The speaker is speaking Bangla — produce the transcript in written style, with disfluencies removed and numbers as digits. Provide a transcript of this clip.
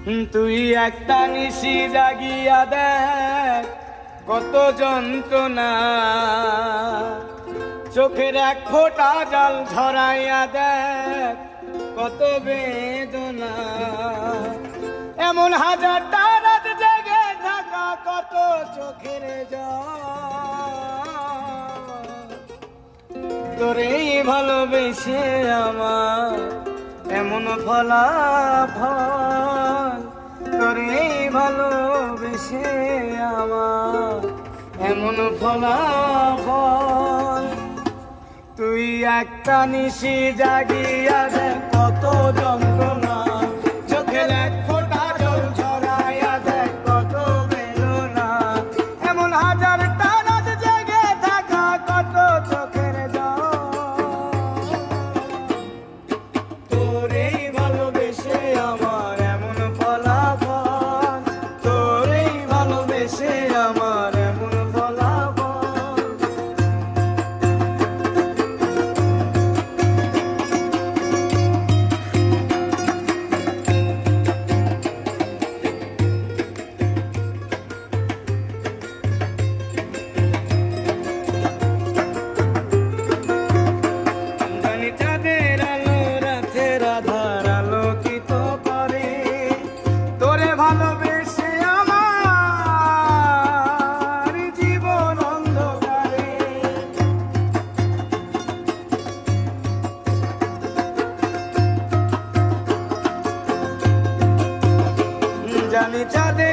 তুই একটা নিশি জাগিয়া দেখ কত যন্ত্রণা, চোখের এক ফোঁটা জল ঝরাইয়া দেখ কত বেদনা। এমন হাজারটা রাত জেগে থাকা কত চোখের জল, তোরে ভালোবেসে আমার এমন ফলাফল, তোরে ভালোবেসে আমার এমন ফলাফল। তুই একটা নিশি জাগিয়া দেখ কত যন্ত্রণা, চোখের এক ফোঁটা জল ঝরাইয়া দেখ কত বেদনা। এমন হাজারটা রাত জেগে থাকা কত চোখের জল, তোরেই ভালোবেসে আমার এমন ফলাফল, তোরেই ভালোবেসে আমার এমন ফলাফল। জানি চাঁদের আলো রাতের আধার আলোকিত করে, তোরে ভালোবেসে আমার জীবন অন্ধকারে। জানি চাঁদের